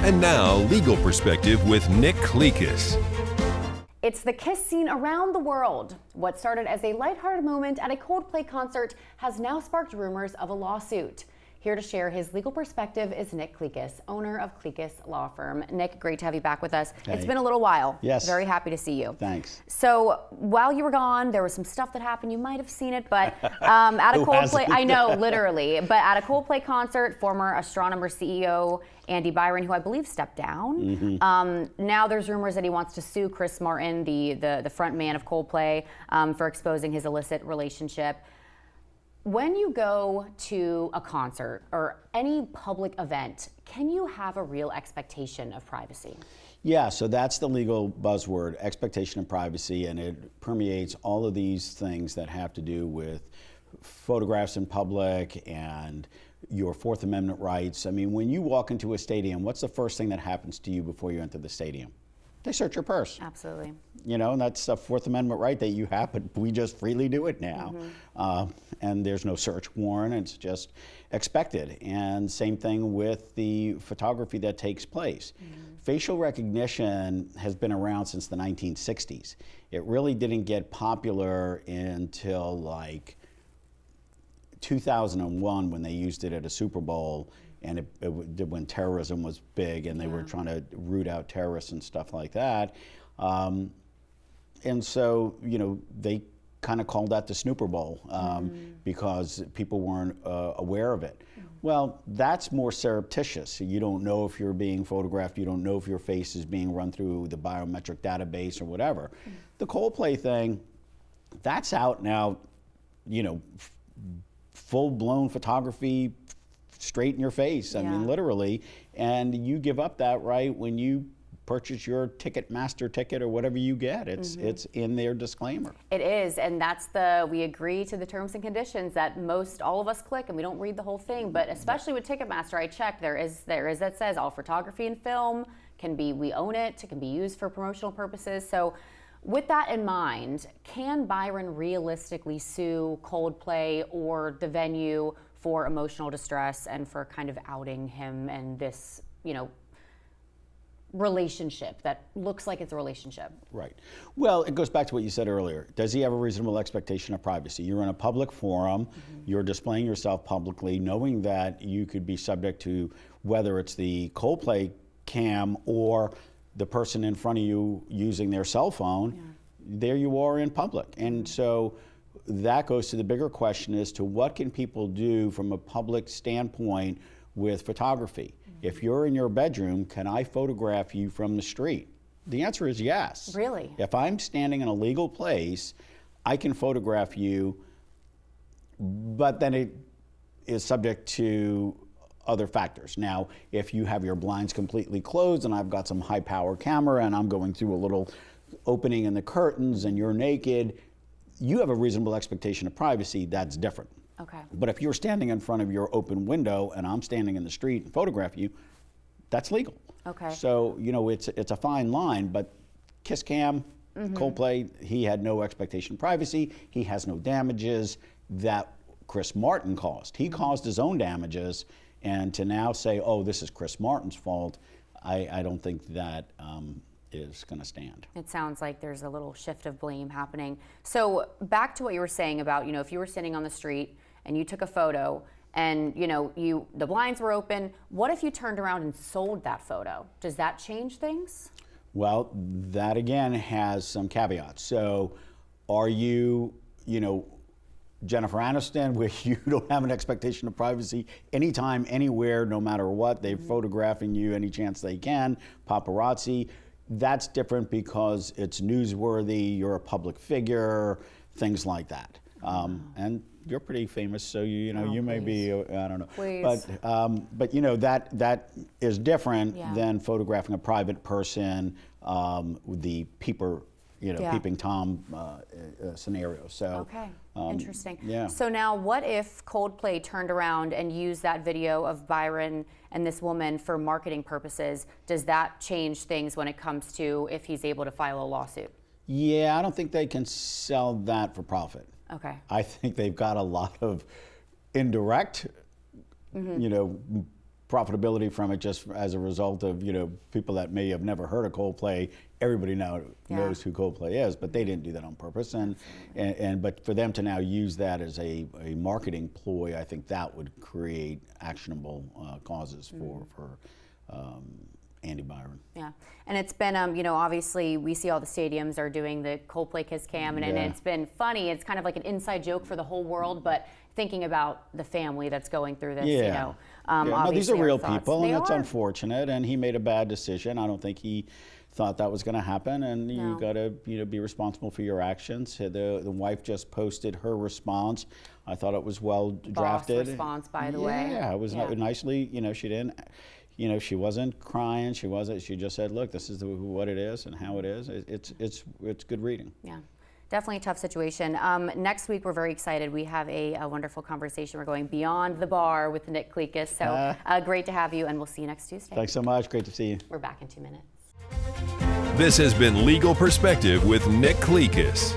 And now, Legal Perspective with Nick Clekis. It's the kiss scene around the world. What started as a lighthearted moment at a Coldplay concert has now sparked rumors of a lawsuit. Here to share his legal perspective is Nick Clekis, owner of Clekis Law Firm. Nick, great to have you back with us. Hey. It's been a little while. Yes. Very happy to see you. Thanks. So while you were gone, there was some stuff that happened. You might have seen it, but at a Coldplay, I know, literally, but at a Coldplay concert, former astronomer CEO Andy Byron, who I believe stepped down. Now there's rumors that he wants to sue Chris Martin, the front man of Coldplay, for exposing his illicit relationship. When you go to a concert or any public event, can you have a real expectation of privacy? Yeah, so that's the legal buzzword, expectation of privacy, and it permeates all of these things that have to do with photographs in public and your Fourth Amendment rights. I mean, when you walk into a stadium, what's the first thing that happens to you before you enter the stadium? They search your purse. Absolutely. You know, and that's a Fourth Amendment right that you have, but we just freely do it now. And there's no search warrant, it's just expected. And same thing with the photography that takes place. Facial recognition has been around since the 1960s. It really didn't get popular until like 2001 when they used it at a Super Bowl. And when terrorism was big and they were trying to root out terrorists and stuff like that. And so, you know, they kind of called that the Snooper Bowl because people weren't aware of it. Well, that's more surreptitious. You don't know if you're being photographed. You don't know if your face is being run through the biometric database or whatever. The Coldplay thing, that's out now, you know, full-blown photography, straight in your face, I mean, literally, and you give up that right when you purchase your Ticketmaster ticket or whatever you get. It's in their disclaimer. It is, and that's we agree to the terms and conditions that all of us click, and we don't read the whole thing, but especially with Ticketmaster, I checked, there is that says all photography and film we own it, it can be used for promotional purposes. So with that in mind, can Byron realistically sue Coldplay or the venue for emotional distress and for kind of outing him and this, you know, relationship that looks like it's a relationship? Right. Well, it goes back to what you said earlier. Does he have a reasonable expectation of privacy? You're in a public forum, you're displaying yourself publicly, knowing that you could be subject to whether it's the Coldplay cam or the person in front of you using their cell phone. There you are in public. And so that goes to the bigger question as to what can people do from a public standpoint with photography. If you're in your bedroom, can I photograph you from the street? The answer is yes. Really? If I'm standing in a legal place, I can photograph you, but then it is subject to other factors. Now, if you have your blinds completely closed and I've got some high power camera and I'm going through a little opening in the curtains and you're naked, you have a reasonable expectation of privacy, that's different. Okay. But if you're standing in front of your open window and I'm standing in the street and photograph you, that's legal. Okay. So, you know, it's a fine line, but Kiss Cam, Coldplay, he had no expectation of privacy, he has no damages that Chris Martin caused. He caused his own damages, and to now say, oh, this is Chris Martin's fault, I don't think that is going to stand. It sounds like there's a little shift of blame happening. So back to what you were saying about, you know, if you were sitting on the street and you took a photo and, you know, the blinds were open, what if you turned around and sold that photo? Does that change things? Well, that again has some caveats. So are you, you know, Jennifer Aniston, where you don't have an expectation of privacy anytime, anywhere, no matter what, they're photographing you any chance they can, paparazzi. That's different because it's newsworthy, you're a public figure, things like that. And you're pretty famous, so you know, you may be, I don't know. Please. But you know, that is different than photographing a private person with the peeper, you know, peeping Tom scenario. So okay, interesting. Yeah. So now, what if Coldplay turned around and used that video of Byron and this woman for marketing purposes? Does that change things when it comes to if he's able to file a lawsuit? Yeah, I don't think they can sell that for profit. Okay. I think they've got a lot of indirect, you know, profitability from it just as a result of, people that may have never heard of Coldplay. Everybody now knows who Coldplay is, but they didn't do that on purpose. But for them to now use that as a marketing ploy, I think that would create actionable causes for Andy Byron. Yeah, and it's been, obviously we see all the stadiums are doing the Coldplay Kiss Cam, and it's been funny. It's kind of like an inside joke for the whole world, but thinking about the family that's going through this, no, these are real thoughts. people, and it's unfortunate, and he made a bad decision. I don't think he thought that was going to happen, and you got to be responsible for your actions. The wife just posted her response. I thought it was well drafted. Boss response, by the way. Yeah, it was nicely. She didn't. She wasn't crying. She wasn't. She just said, "Look, this is what it is and how it is." It's good reading. Yeah. Definitely a tough situation. Next week, we're very excited. We have a wonderful conversation. We're going beyond the bar with Nick Clekis. So great to have you, and we'll see you next Tuesday. Thanks so much. Great to see you. We're back in 2 minutes. This has been Legal Perspective with Nick Clekis.